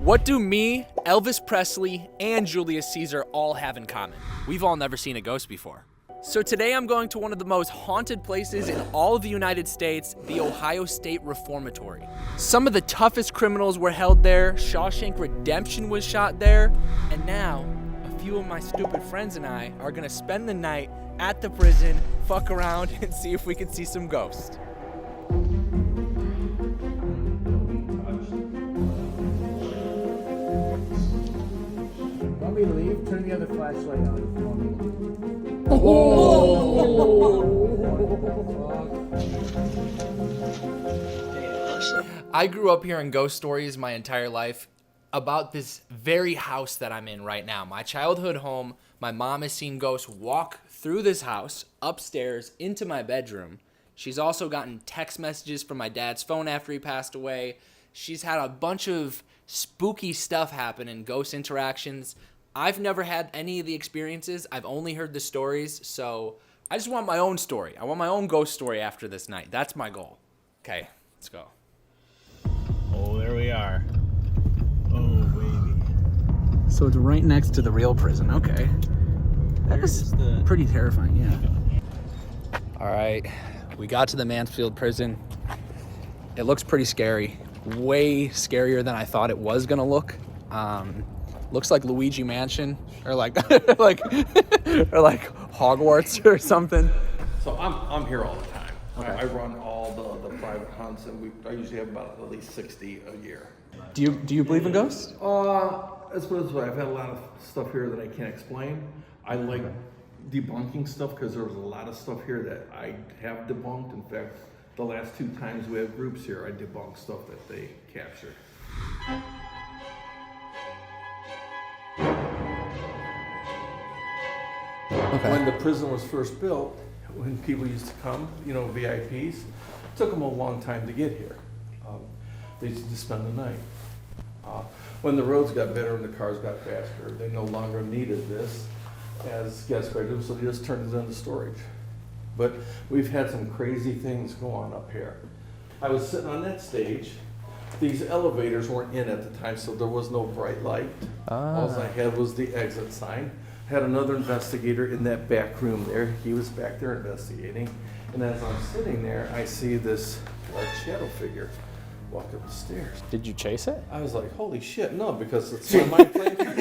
What do me, Elvis Presley, and Julius Caesar all have in common? We've all never seen a ghost before. So today I'm going to one of the most haunted places in all of the United States, the Ohio State Reformatory. Some of the toughest criminals were held there, Shawshank Redemption was shot there, and now a few of my stupid friends and I are gonna spend the night at the prison, fuck around, and see if we can see some ghosts. Want me to leave? Turn the other flashlight on for me. I grew up hearing ghost stories my entire life about this very house that I'm in right now. My childhood home, my mom has seen ghosts walk through this house, upstairs, into my bedroom. She's also gotten text messages from my dad's phone after he passed away. She's had a bunch of spooky stuff happen and ghost interactions. I've never had any of the experiences. I've only heard the stories, so I just want my own story. I want my own ghost story after this night. That's my goal. Okay, let's go. Oh, there we are. Oh, baby. So it's right next to the real prison. Okay. That's pretty terrifying, yeah. All right, we got to the Mansfield prison. It looks pretty scary. Way scarier than I thought it was gonna look. Looks like Luigi Mansion, or like like Hogwarts or something. So I'm here all the time. Okay. I run all the private hunts, and I usually have about at least 60 a year. Do you believe in ghosts? Let's put it this way: I've had a lot of stuff here that I can't explain. I like debunking stuff because there's a lot of stuff here that I have debunked. In fact, the last 2 times we have groups here, I debunk stuff that they captured. Okay. When the prison was first built, when people used to come, VIPs, it took them a long time to get here. They used to spend the night. When the roads got better and the cars got faster, they no longer needed this as guest bedrooms, so they just turned it into storage. But we've had some crazy things go on up here. I was sitting on that stage. These elevators weren't in at the time, so there was no bright light. All I had was the exit sign. Had another investigator in that back room there. He was back there investigating. And as I'm sitting there, I see this large shadow figure walk up the stairs. Did you chase it? I was like, holy shit, no, because it's my mind playing tricks.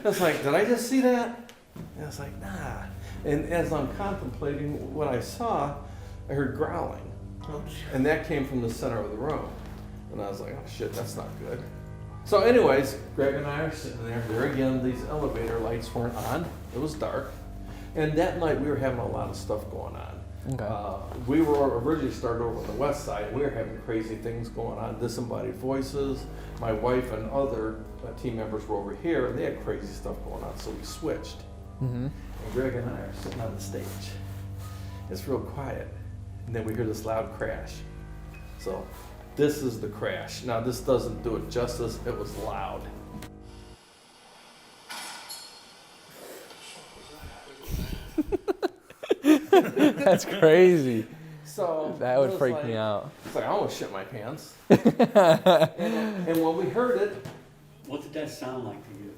I was like, did I just see that? And I was like, nah. And as I'm contemplating what I saw, I heard growling. And that came from the center of the room. And I was like, oh shit, that's not good. So anyways, Greg and I are sitting there. There again, these elevator lights weren't on. It was dark. And that night we were having a lot of stuff going on. Okay. We were originally started over on the west side. We were having crazy things going on, disembodied voices. My wife and other team members were over here, and they had crazy stuff going on, so we switched. Mm-hmm. And Greg and I are sitting on the stage. It's real quiet, and then we hear this loud crash. So this is the crash. Now this doesn't do it justice, it was loud. That's crazy. So That would freak me out. It's like I almost shit my pants. and when we heard it, what did that sound like to you?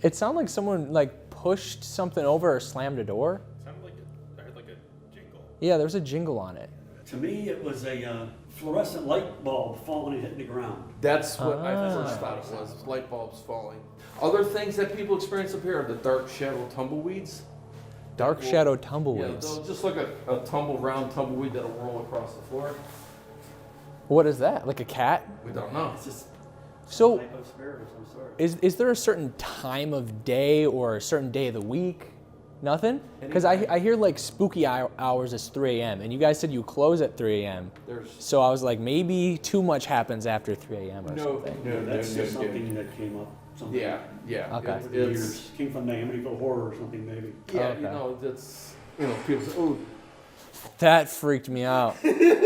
It sounded like someone pushed something over or slammed a door. Sounded like I heard like a jingle. Yeah, there was a jingle on it. To me, it was a fluorescent light bulb falling and hitting the ground. that's what I first thought it was, light bulbs falling. Other things that people experience up here are the dark shadow tumbleweeds. Dark shadow Yeah, tumbleweeds. they'll just like a round tumbleweed that'll roll across the floor. What is that? Like a cat? We don't know. It's just So type of spirit of some sort. is there a certain time of day or a certain day of the week? Nothing? Because I hear spooky hours is 3 a.m. and you guys said you close at 3 a.m. So I was like, maybe too much happens after 3 a.m. or something. No, That's just something that came up. Something Yeah. Okay. over the years. Came from the Amityville Horror or something maybe. Yeah, Okay. it's people say, oh, That freaked me out.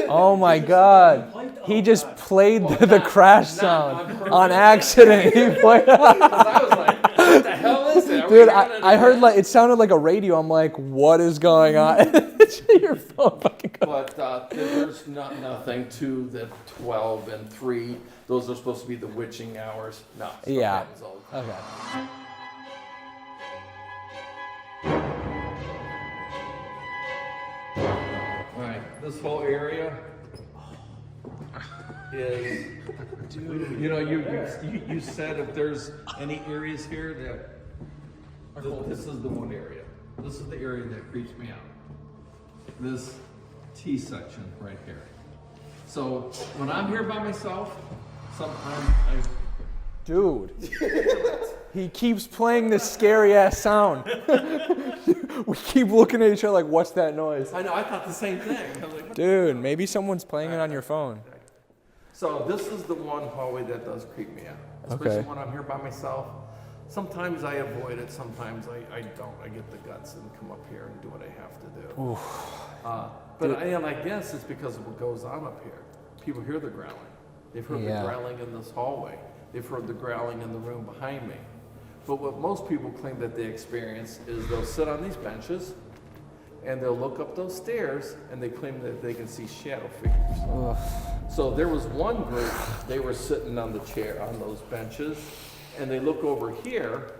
Oh my God. He just played the crash sound on accident. He played. I was like, what the hell is it? Dude, I heard it sounded like a radio. I'm like, what is going on? Your phone fucking goes. But there's nothing to the 12 and 3. Those are supposed to be the witching hours. No. stuff Yeah. happens all the time. Okay. All right, this whole area is, you know, you said if there's any areas here that, this is the one area. This is the area that creeps me out. This T section right here. So when I'm here by myself, sometimes Dude, he keeps playing this scary ass sound. We keep looking at each other like, what's that noise? I know, I thought the same thing. I was like, what? Dude, maybe someone's playing it on your phone. So this is the one hallway that does creep me out, especially Okay. when I'm here by myself. Sometimes I avoid it, sometimes I don't. I get the guts and come up here and do what I have to do. But I guess it's because of what goes on up here. People hear the growling. They've heard Yeah. the growling in this hallway. They've heard the growling in the room behind me. But what most people claim that they experience is they'll sit on these benches and they'll look up those stairs and they claim that they can see shadow figures. So there was one group, they were sitting on the chair, on those benches, and they look over here,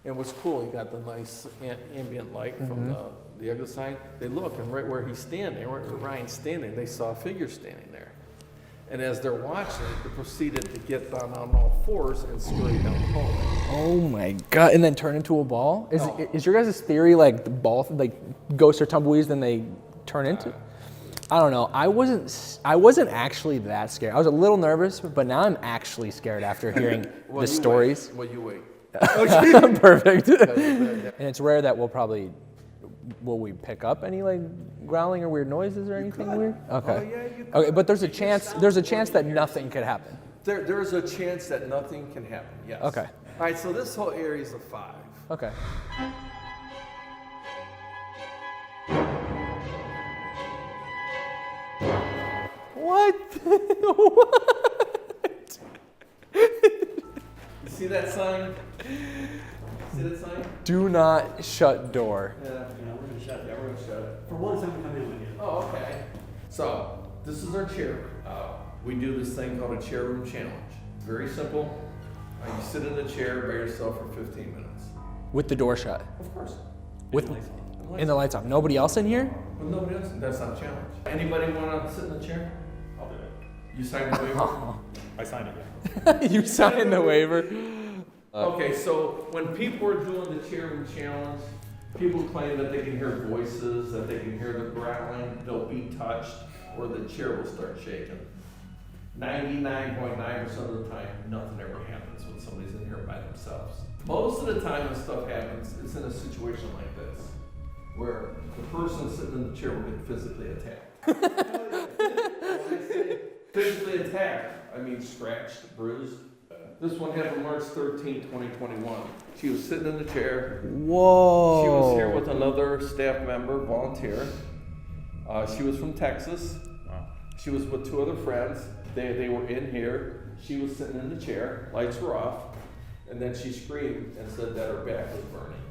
and what's cool, you got the nice ambient light from the other side. They look, and right where he's standing, right where Ryan's standing, they saw a figure standing there. And as they're watching it, they proceeded to get down on all fours and scurry down the hallway. Oh my god! And then turn into a ball? No. Is your guys' theory like the ball, like ghosts are tumbleweeds, then they turn into? I don't know. I wasn't actually that scared. I was a little nervous, but now I'm actually scared after hearing the stories. Well, you wait. Perfect. And it's rare that will we pick up any like growling or weird noises or anything weird? Okay. Oh, yeah, you could. Okay, but there's a chance that nothing could happen. There's a chance that nothing can happen, yes. Okay. All right, so this whole area is a 5. Okay. What? What? You see that sign? See that sign? Do not shut door. Yeah. Yeah, we're gonna shut it. Yeah, we're gonna shut it. For once, I'm gonna come in with you. Oh, okay. So, this is our chair. We do this thing called a chair room challenge. Very simple. You sit in the chair by yourself for 15 minutes. With the door shut. Of course. With and the lights off. Nobody else in here? Well, nobody else, that's not a challenge. Anybody want to sit in the chair? I'll do it. You signed the waiver? I signed it, yeah. You signed the waiver. Okay, so when people are doing the chair room challenge, people claim that they can hear voices, that they can hear the growling, they'll be touched, or the chair will start shaking. 99.9% of the time, nothing ever happens when somebody's in here by themselves. Most of the time when stuff happens, it's in a situation like this, where the person sitting in the chair will get physically attacked. When I say physically attacked, I mean scratched, bruised. This one happened March 13, 2021. She was sitting in the chair. Whoa. She was here with another staff member, volunteer. She was from Texas. Wow. She was with 2 other friends. They were in here. She was sitting in the chair. Lights were off. And then she screamed and said that her back was burning.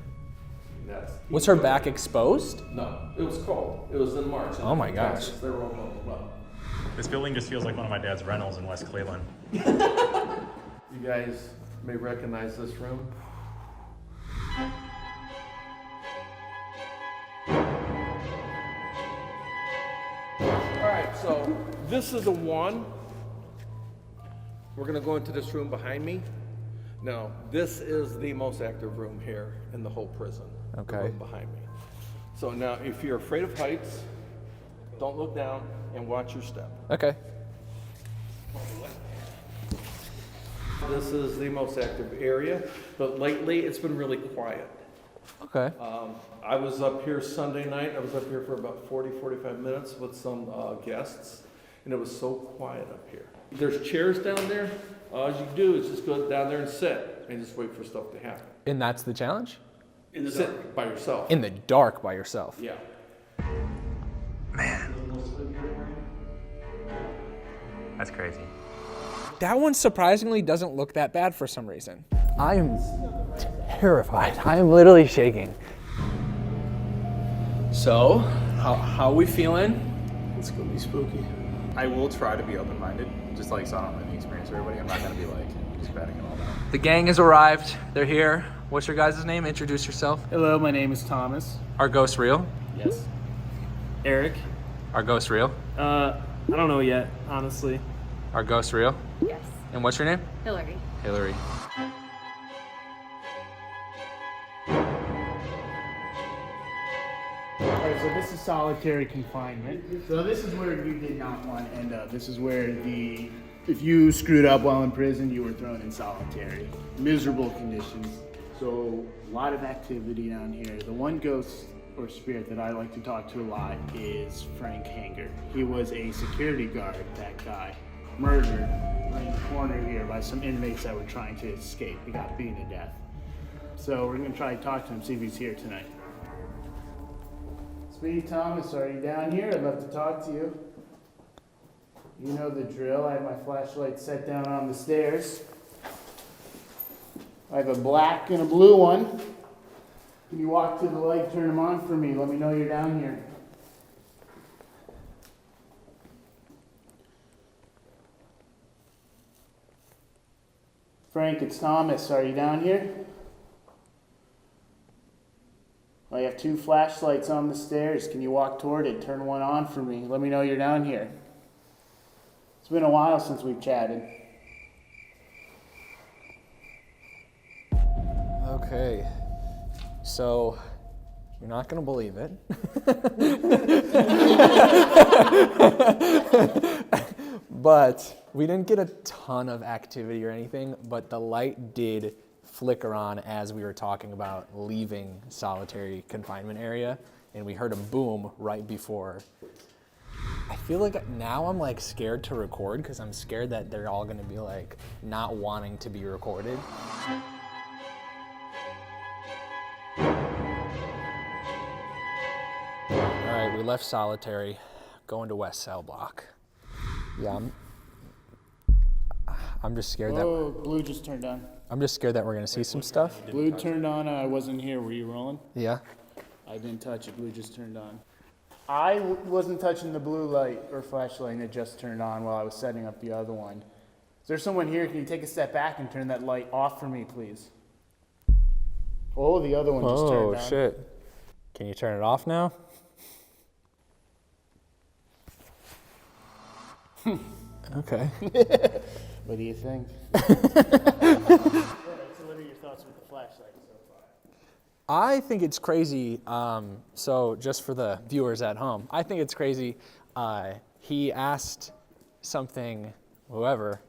Was her back exposed? No, it was cold. It was in March. Oh my in gosh. Texas. They were all bundled up. This building just feels like one of my dad's rentals in West Cleveland. You guys may recognize this room. All right, so this is a 1. We're gonna go into this room behind me. Now, this is the most active room here in the whole prison. The Okay. room behind me. So now, if you're afraid of heights, don't look down and watch your step. Okay. This is the most active area, but lately it's been really quiet. Okay. I was up here Sunday night. I was up here for about 45 minutes with some guests, and it was so quiet up here. There's chairs down there. All you do is just go down there and sit and just wait for stuff to happen. And that's the challenge? In the dark. Sit by yourself. In the dark by yourself. Yeah. That's crazy. That one surprisingly doesn't look that bad for some reason. I am terrified. I am literally shaking. So, How we feeling? It's gonna be spooky. I will try to be open-minded, just like so I don't have the experience for everybody. I'm not gonna be like just betting it all down. The gang has arrived. They're here. What's your guys' name? Introduce yourself. Hello, my name is Thomas. Are ghosts real? Yes. Eric. Are ghosts real? I don't know yet, honestly. Are ghosts real? Yes. And what's your name? Hillary. Hillary. Alright, so this is solitary confinement. So this is where you did not want to end up. This is where if you screwed up while in prison, you were thrown in solitary. Miserable conditions. So a lot of activity down here. The one ghost or spirit that I like to talk to a lot is Frank Hanger. He was a security guard that got murdered right in the corner here by some inmates that were trying to escape. He got beaten to death. So we're gonna try to talk to him, see if he's here tonight. Speedy Thomas, are you down here? I'd love to talk to you. You know the drill. I have my flashlight set down on the stairs. I have a black and a blue one. Can you walk to the light, turn them on for me? Let me know you're down here. Frank, it's Thomas. Are you down here? I have 2 flashlights on the stairs. Can you walk toward it? Turn one on for me. Let me know you're down here. It's been a while since we've chatted. Okay. So, you're not going to believe it. But we didn't get a ton of activity or anything, but the light did flicker on as we were talking about leaving solitary confinement area, and we heard a boom right before. I feel like now I'm like scared to record because I'm scared that they're all going to be like not wanting to be recorded. All right, we left solitary, going to West Cell Block. Yeah, I'm just scared Oh, blue just turned on. I'm just scared that we're gonna see some stuff. Blue turned on. I wasn't here. Were you rolling? Yeah. I didn't touch it. Blue just turned on. I wasn't touching the blue light or flashlight, and it just turned on while I was setting up the other one. Is there someone here? Can you take a step back and turn that light off for me, please? Oh, the other one just turned on. Oh shit! Can you turn it off now? Okay. What do you think? So what are your thoughts with the flashlight so far? I think it's crazy. So just for the viewers at home, I think it's crazy. He asked something, whoever,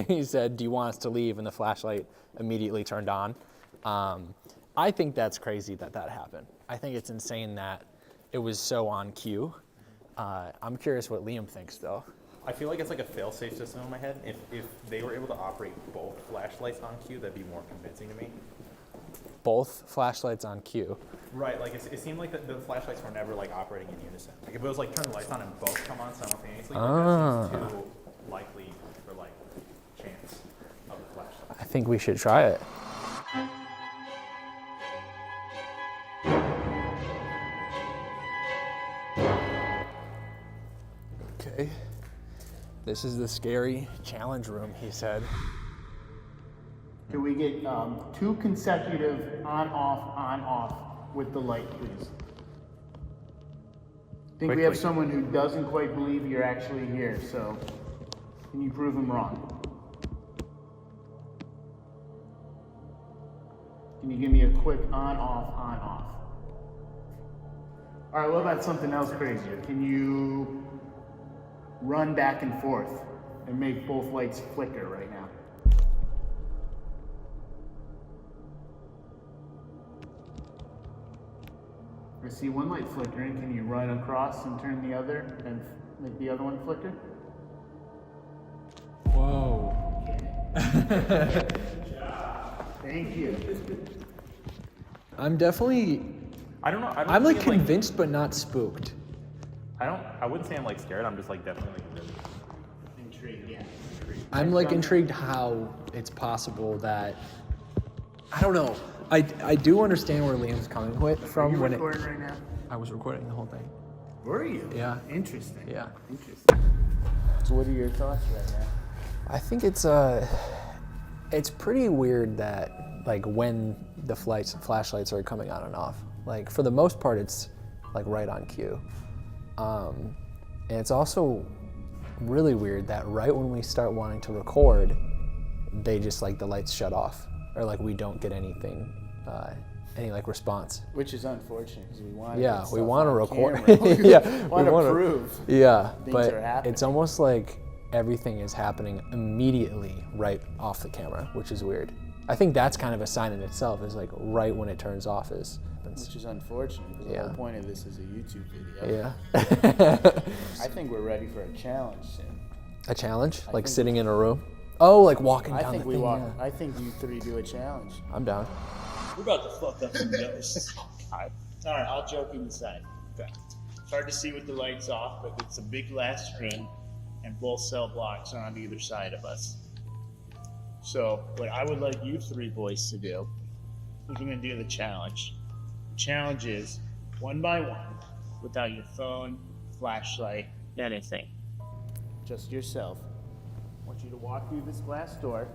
he said, "Do you want us to leave?" And the flashlight immediately turned on. I think that's crazy that happened. I think it's insane that it was so on cue. I'm curious what Liam thinks, though. I feel like it's like a fail-safe system in my head. If they were able to operate both flashlights on cue, that'd be more convincing to me. Both flashlights on cue. Right, like it seemed like the flashlights were never like operating in unison. Like if it was like turn the lights on and both come on simultaneously, like that seems too likely for like chance of the flashlight. I think we should try it. Okay. This is the scary challenge room, he said. Can we get 2 consecutive on-off with the light, please? I think we have someone who doesn't quite believe you're actually here, so can you prove him wrong? Can you give me a quick on-off? All right, what about something else crazier? Can you run back and forth and make both lights flicker right now? I see one light flickering. Can you run across and turn the other and make the other one flicker? Whoa. Thank you. I'm definitely, I don't know. I'm like convinced but not spooked. I wouldn't say I'm like scared. I'm just like definitely really Intrigued, yeah. I'm like intrigued how it's possible that, I don't know. I do understand where Liam's coming from Are you when recording right now? I was recording the whole thing. Were you? Yeah. Interesting. Yeah. Interesting. So what are your thoughts right now? I think it's pretty weird that like when the flashlights are coming on and off. Like for the most part, it's like right on cue. And it's also really weird that right when we start wanting to record, they just like the lights shut off, or like we don't get anything, any like response. Which is unfortunate because we want. Yeah, we want to record. Yeah, we want to wanna prove. Yeah, things but are happening. it's almost like everything is happening immediately right off the camera, which is weird. I think that's kind of a sign in itself, is like right when it turns off is. Which is unfortunate because the Yeah. whole point of this is a YouTube video. Yeah. I think we're ready for a challenge soon. A challenge? Like think sitting in a room? Oh, like walking I down think the we thing, walk. yeah. I think you three do a challenge. I'm down. We're about to fuck up some ghosts. All right, all joking aside. Okay. It's hard to see with the lights off, but it's a big glass screen, and both cell blocks are on either side of us. So, what I would like you three boys to do is we're going to do the challenge. The challenge is one by one, without your phone, flashlight, anything. Just yourself. I want you to walk through this glass door.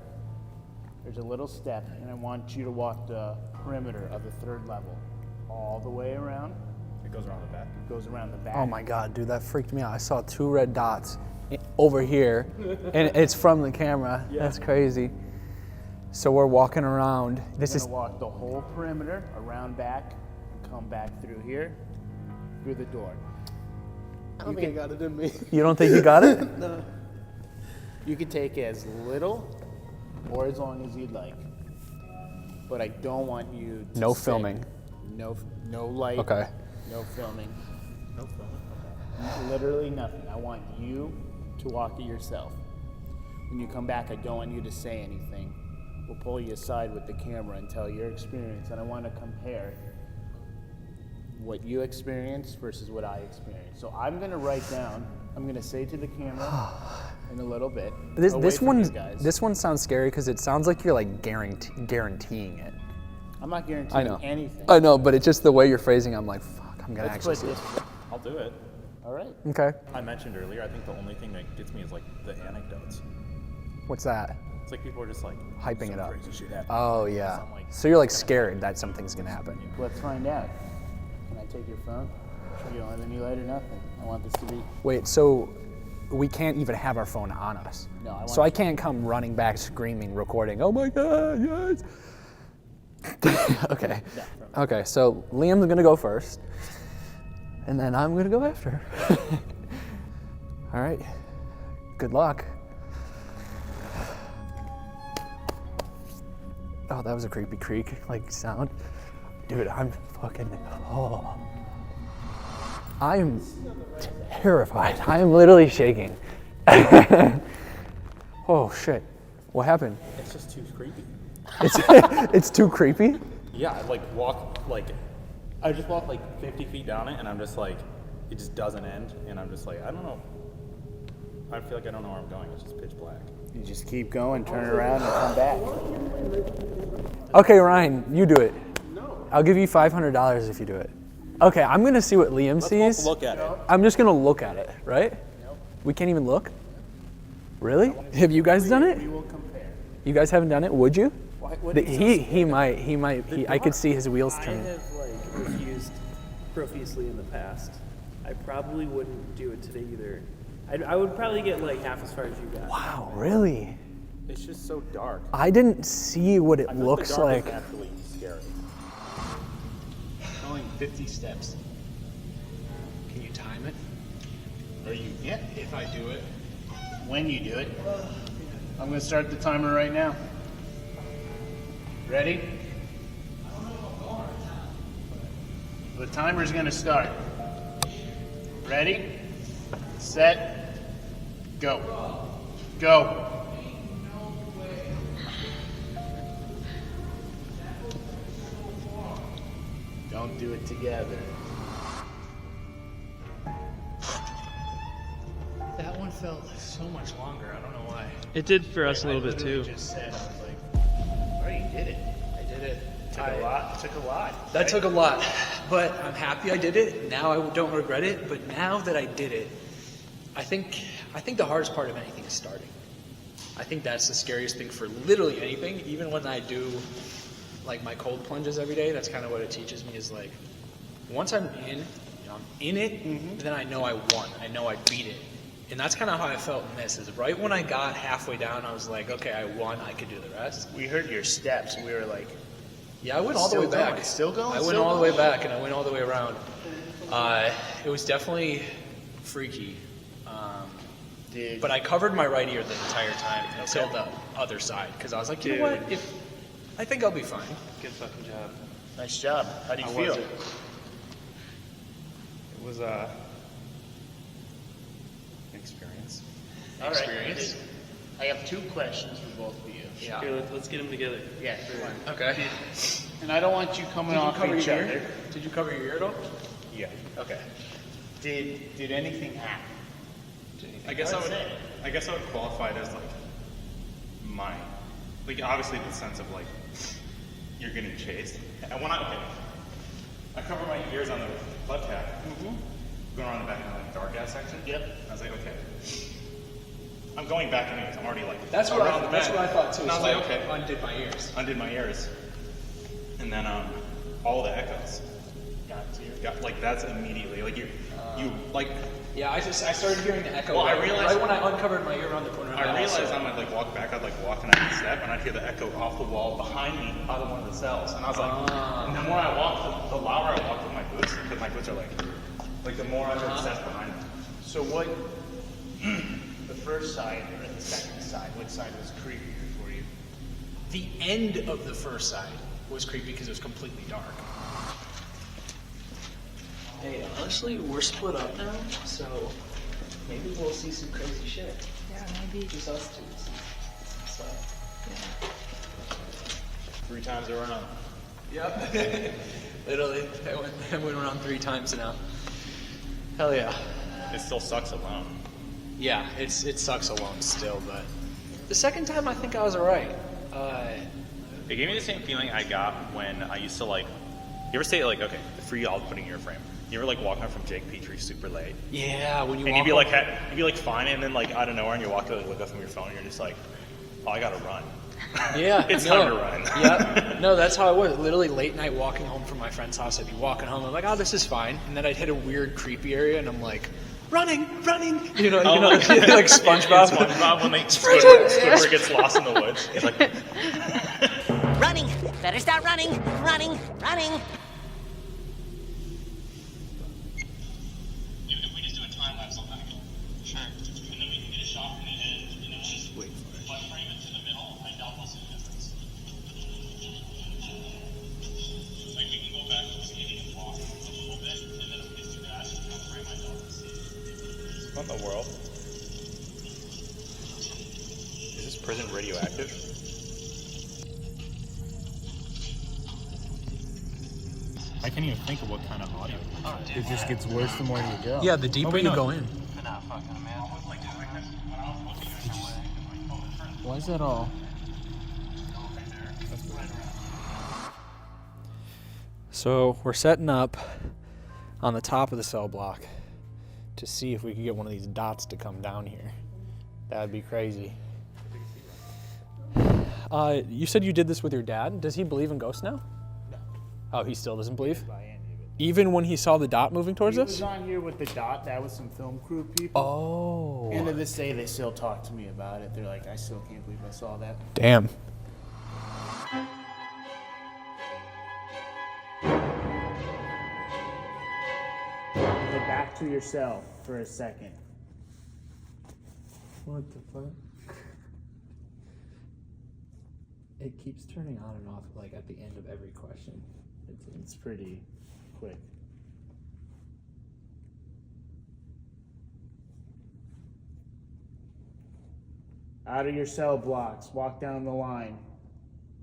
There's a little step, and I want you to walk the perimeter of the third level all the way around. It goes around the back. It goes around the back. Oh my God, dude, that freaked me out. I saw 2 red dots over here, and it's from the camera. Yeah. That's crazy. So we're walking around. This You're is gonna walk the whole perimeter around back and come back through here, through the door. I don't think I got it in me. You don't think you got it? No. You can take as little or as long as you'd like, but I don't want you to No sit. filming. No light. Okay. No filming. No filming. Literally nothing. I want you to walk it yourself. When you come back, I don't want you to say anything. We'll pull you aside with the camera and tell your experience, and I want to compare what you experienced versus what I experienced. So I'm going to write down, I'm going to say to the camera in a little bit. This away from you one guys. this one sounds scary because it sounds like you're like guaranteeing it. I'm not I guaranteeing know. anything. I know, but it's just the way you're phrasing. I'm like, fuck, I'm gonna Let's actually put see this. it. I'll do it. All right. Okay. I mentioned earlier, I think the only thing that gets me is like the anecdotes. What's that? It's like people are just like Hyping some it up. Crazy shit happened. Oh yeah. I'm like, So you're like scared that something's gonna happen. Let's find out. Can I take your phone? Sure you don't have any light or nothing. I want this to be. Wait, so we can't even have our phone on us. No, I want So I can't come running back screaming, recording, oh my God, yes. Okay. Okay, so Liam's gonna go first. And then I'm gonna go after. All right. Good luck. Oh, that was a creepy creak, like sound. Dude, I'm fucking, oh. I'm terrified. I am literally shaking. Oh shit. What happened? it's just too creepy. It's too creepy? Yeah, I like walk like I just walk like 50 feet down it, and I'm just like, it just doesn't end, and I'm just like, I don't know. I feel like I don't know where I'm going. It's just pitch black. You just keep going, turn around, and come back. Okay, Ryan, you do it. No. I'll give you $500 if you do it. Okay, I'm gonna see what Liam sees. Look at it. I'm just gonna look at it, right? Nope. We can't even look? Really? Have you guys done it? We will compare. You guys haven't done it, would you? What He might. I could see his wheels I turning. have like refused profusely in the past. I probably wouldn't do it today either. I would probably get like half as far as you got. Wow, really? It's just so dark. I didn't see what it I feel looks the dark like. is actually scary. Going 50 steps. Can you time it? Or you, Yeah. if I do it, When you do it, I'm going to start the timer right now. Ready? The timer's going to start. Ready? Set. Go. Go. Don't do it together. that one felt so much longer. I don't know why. It did for us a little bit literally too. Just said, I was like, oh, you did it. I did it. I a lot. It took a lot. That took a lot, but I'm happy I did it. Now I don't regret it, but now that I did it, I think the hardest part of anything is starting. I think that's the scariest thing for literally anything. Even when I do like my cold plunges every day, that's kind of what it teaches me is like, once I'm in it, then I know I won. I know I beat it. And that's kind of how I felt in this, is right when I got halfway down, I was like, okay, I won, I could do the rest. We heard your steps, and we were like, Yeah, I went all the way back. Still going? I went all the way back, and I went all the way around. It was definitely freaky. But I covered my right ear the entire time until the other side, because I was like, you know what? I think I'll be fine. Good fucking job. Nice job. How do you feel? It was an experience. All right. I have 2 questions for both of you. Yeah. Here, let's get them together. Yeah. Okay. And I don't want you coming off each other. Did you cover your ear at all? Yeah. Okay. Did anything happen? I guess I would qualify it as like mine. Like obviously the sense of like you're getting chased. And when I cover my ears on the left half, going around the back of the dark ass section. Yep. I was like, okay. I'm going back anyways. I'm already like That's what around the I bend. thought too. And I was like, okay. Undid my ears. Undid my ears. And then all the echoes. Got Like that's immediately like you like. Yeah, I started hearing the echo. Well, I right realized- when I uncovered my ear around the corner. I realized I might like walk back. I'd like walk and I'd step, and I'd hear the echo off the wall behind me out of one of the cells. And I was like, and then when I walked, the louder I walked with my boots, because my boots are like the more I heard steps behind me. So what? The first side or the second side? What side was creepier for you? The end of the first side was creepy because it was completely dark. Hey, honestly, we're split up now, so maybe we'll see some crazy shit. Yeah, maybe. Just us two. So, 3 times around. yep. Literally, I went around 3 times now. Hell yeah. It still sucks alone. Yeah, it sucks alone still, but the second time I think I was alright. It gave me the same feeling I got when I used to like. You ever say like, okay, the free all putting your frame. You ever like walk home from Jake Petrie super late, Yeah, when you and walk you'd be like fine, and then like out of nowhere, and you walk to like look up from your phone, and you're just like, oh, I gotta run. Yeah, It's time to run. Yep. No, that's how I was. Literally late night walking home from my friend's house. I'd be walking home. I'm like, oh, this is fine. And then I'd hit a weird, creepy area, and I'm like, running. You know, like SpongeBob. SpongeBob when Squidward gets lost in the woods. He's like, Running! Better start running! Running! if we just do a time lapse on that, sure. And then we can get a shot from the end, and then just wait for it. Left frame it to the middle. I doubt we'll see the difference. Like we can go back to skating and walk a little bit, and then if we just do that, I'll frame my doubt and see. What in the world? Is this prison radioactive? I can't even think of what kind of audio. It just gets worse the more you go. Yeah, the deeper you go in. Why is that all? So we're setting up on the top of the cell block to see if we could get one of these dots to come down here. That would be crazy. You said you did this with your dad. Does he believe in ghosts now? No. Oh, he still doesn't believe? By any of it. Even when he saw the dot moving towards He us? was on here with the dot. That was some film crew people. Oh. End of this day, they still talk to me about it. They're like, I still can't believe I saw that. Damn. Go back to yourself for a second. What the fuck? It keeps turning on and off like at the end of every question. It's pretty quick. Out of your cell blocks, walk down the line.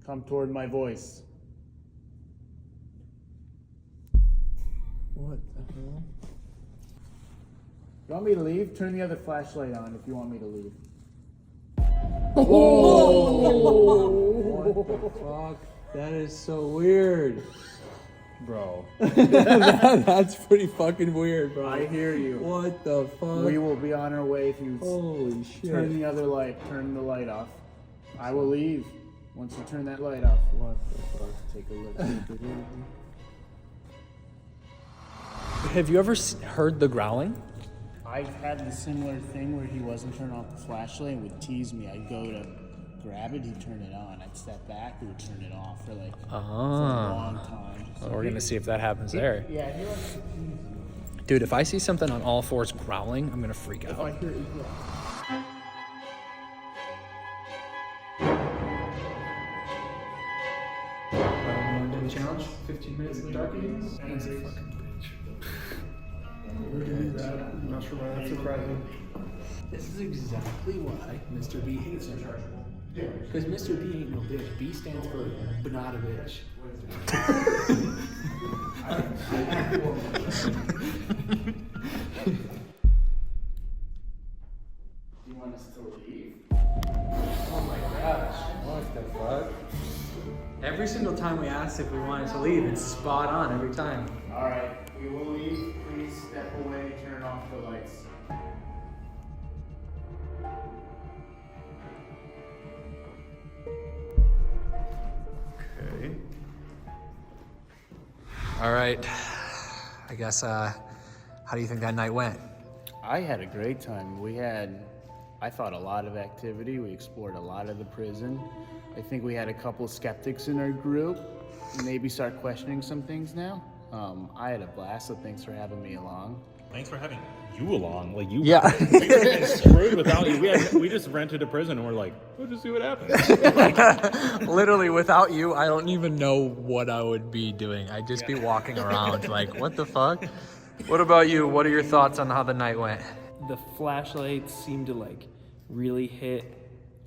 Come toward my voice. What the hell? You want me to leave? Turn the other flashlight on if you want me to leave. What the fuck? That is so weird. Bro, That's pretty fucking weird, bro. I hear you. What the fuck? We will be on our way if you Holy shit. turn the other light, turn the light off. I will leave once you turn that light off. What the fuck? Take a look. Have you ever heard the growling? I had the similar thing where he wasn't turning off the flashlight and would tease me. I'd go to grab it, he'd turn it on. I'd step back, he would turn it off for like for a long time. Well, we're gonna see if that happens there. Yeah, he likes to tease you. Dude, if I see something on all fours growling, I'm gonna freak If out. I hear it, yeah. Challenge 15 minutes in the dark evenings? He's a fucking bitch. We're gonna do that. I'm not sure why that's surprising. This is exactly why Mr. B hates him. Because Mr. B ain't no bitch. B stands for but not a bitch. You want us to leave? Oh my gosh. What the fuck? Every single time we ask if we wanted to leave, it's spot on every time. All right, we will leave. Please step away, turn off the lights. Okay. All right. I guess, how do you think that night went? I had a great time. We had, I thought, a lot of activity. We explored a lot of the prison. I think we had a couple skeptics in our group. Maybe start questioning some things now. I had a blast, so thanks for having me along. Thanks for having you along. Like you, Yeah. we were getting screwed without you. We just rented a prison and we're like, we'll just see what happens. Literally, without you, I don't even know what I would be doing. I'd just be walking around like, what the fuck? What about you? What are your thoughts on how the night went? The flashlights seemed to like really hit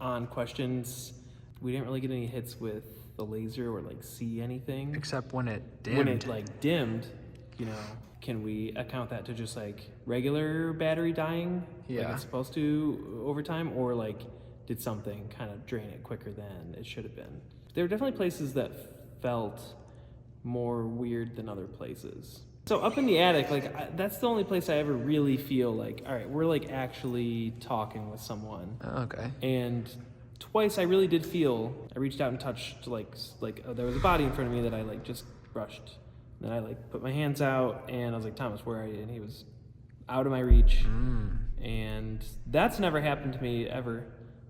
on questions. We didn't really get any hits with the laser or like see anything. Except when it dimmed. When it like dimmed, you know, can we account that to just like regular battery dying? Like Yeah. it's supposed to over time, or like did something kind of drain it quicker than it should have been? There were definitely places that felt more weird than other places. So up in the attic, like that's the only place I ever really feel like, all right, we're like actually talking with someone. Okay. And twice I really did feel, I reached out and touched like there was a body in front of me that I like just brushed. Then I like put my hands out and I was like, Thomas, where are you? And he was out of my reach. And that's never happened to me ever.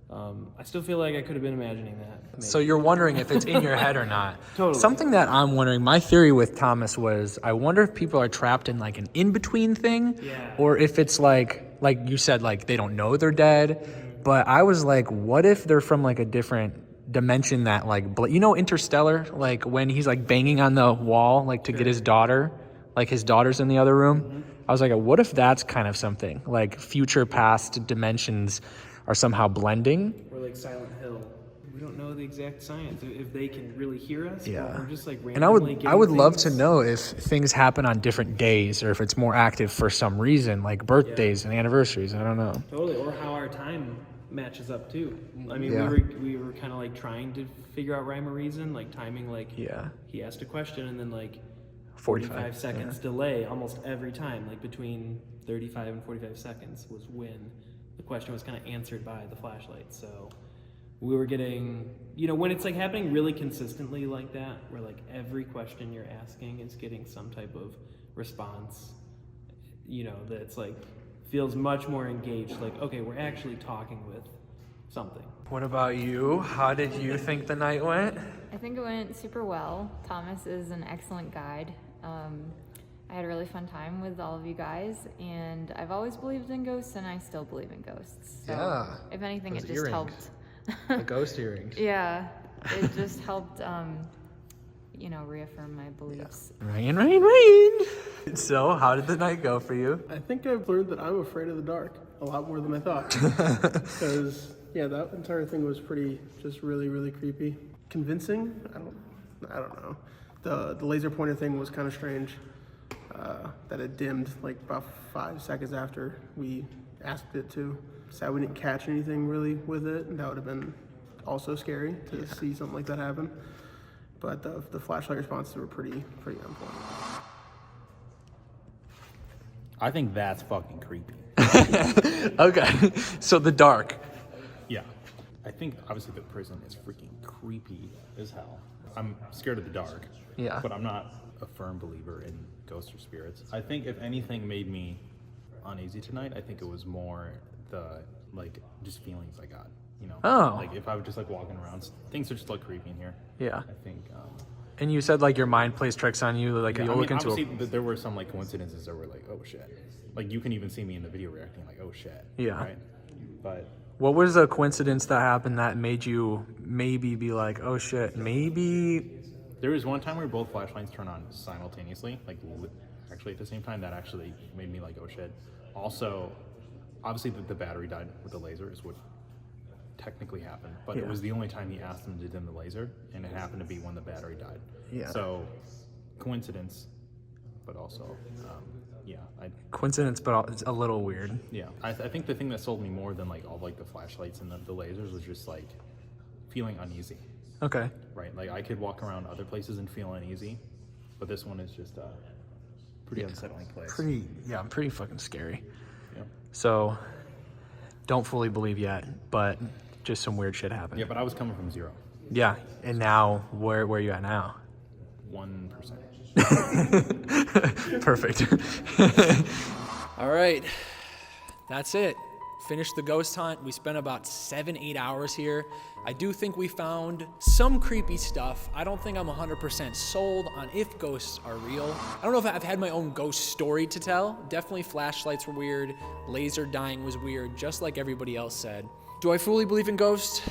I still feel like I could have been imagining that. Maybe. So you're wondering if it's in your head or not. Totally. Something that I'm wondering, my theory with Thomas was, I wonder if people are trapped in like an in-between thing, Yeah. or if it's like you said, like they don't know they're dead. But I was like, what if they're from like a different dimension that like, you know, Interstellar, like when he's like banging on the wall, like to get his daughter, like his daughter's in the other room. I was like, what if that's kind of something like future past dimensions are somehow blending? Or like Silent Hill. We don't know the exact science. If they can really hear us, Yeah. or we're just like randomly And I would getting love things. to know if things happen on different days or if it's more active for some reason, like birthdays and anniversaries. I don't know. Totally, or how our time matches up too. I mean, Yeah. we were kind of like trying to figure out rhyme or reason, like timing. Like Yeah. he asked a question and then like 45 seconds delay almost every time. Like between 35 and 45 seconds was when the question was kind of answered by the flashlight. So we were getting, you know, when it's like happening really consistently like that, where like every question you're asking is getting some type of response, you know, that's like feels much more engaged. Like, okay, we're actually talking with something. What about you? How did you think the night went? I think it went super well. Thomas is an excellent guide. I had a really fun time with all of you guys, and I've always believed in ghosts, and I still believe in ghosts. So Yeah. if anything, Those it just earrings. helped. The ghost earrings. Yeah, it just helped, you know, reaffirm my beliefs. Rain. So, how did the night go for you? I think I've learned that I'm afraid of the dark a lot more than I thought. Because, yeah, that entire thing was pretty, just really, really creepy. Convincing? I don't know. The laser pointer thing was kind of strange. That it dimmed like about 5 seconds after we asked it to. Sad we didn't catch anything really with it, and that would have been also scary to see something like that happen. but the flashlight responses were pretty on point. I think that's fucking creepy. Okay, so the dark. Yeah. I think obviously the prison is freaking creepy as hell. I'm scared of the dark. Yeah. But I'm not a firm believer in ghosts or spirits. I think if anything made me uneasy tonight, I think it was more the, like, just feelings I got, you know? Oh. Like, if I was just, like, walking around, things are just, like, creepy in here. Yeah. I think, And you said like your mind plays tricks on you, like you'll look into obviously, there were some, like, coincidences that were like, oh, shit. Like, you can even see me in the video reacting like, oh, shit. Yeah. Right? But... What was a coincidence that happened that made you maybe be like, oh shit, maybe? There was one time where both flashlights turned on simultaneously, like actually at the same time. That actually made me like, oh shit. Also, obviously the battery died with the laser is what technically happened, but it was the only time he asked them to dim the laser, and it happened to be when the battery died. Yeah. So, coincidence, but also, yeah. Coincidence, but it's a little weird. Yeah, I think the thing that sold me more than like all like the flashlights and the lasers was just like feeling uneasy. Okay. Right, like I could walk around other places and feel uneasy, but this one is just a pretty unsettling place. Pretty fucking scary. Yeah. So, don't fully believe yet, but just some weird shit happened. Yeah, but I was coming from 0. Yeah, and now where are you at now? 1%. Perfect. All right, that's it. Finished the ghost hunt. We spent about 7-8 hours here. I do think we found some creepy stuff. I don't think I'm 100% sold on if ghosts are real. I don't know if I've had my own ghost story to tell. Definitely flashlights were weird. Laser dying was weird, just like everybody else said. Do I fully believe in ghosts?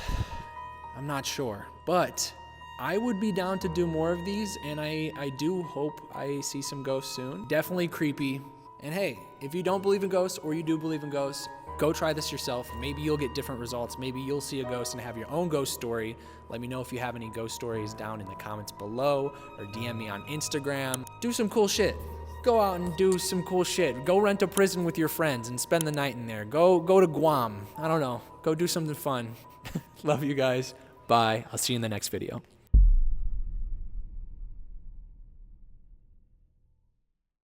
I'm not sure, but I would be down to do more of these, and I do hope I see some ghosts soon. Definitely creepy. And hey, if you don't believe in ghosts or you do believe in ghosts, go try this yourself. Maybe you'll get different results. Maybe you'll see a ghost and have your own ghost story. Let me know if you have any ghost stories down in the comments below, or DM me on Instagram. Do some cool shit. Go out and do some cool shit. Go rent a prison with your friends and spend the night in there. Go to Guam. I don't know. Go do something fun. Love you guys. Bye. I'll see you in the next video.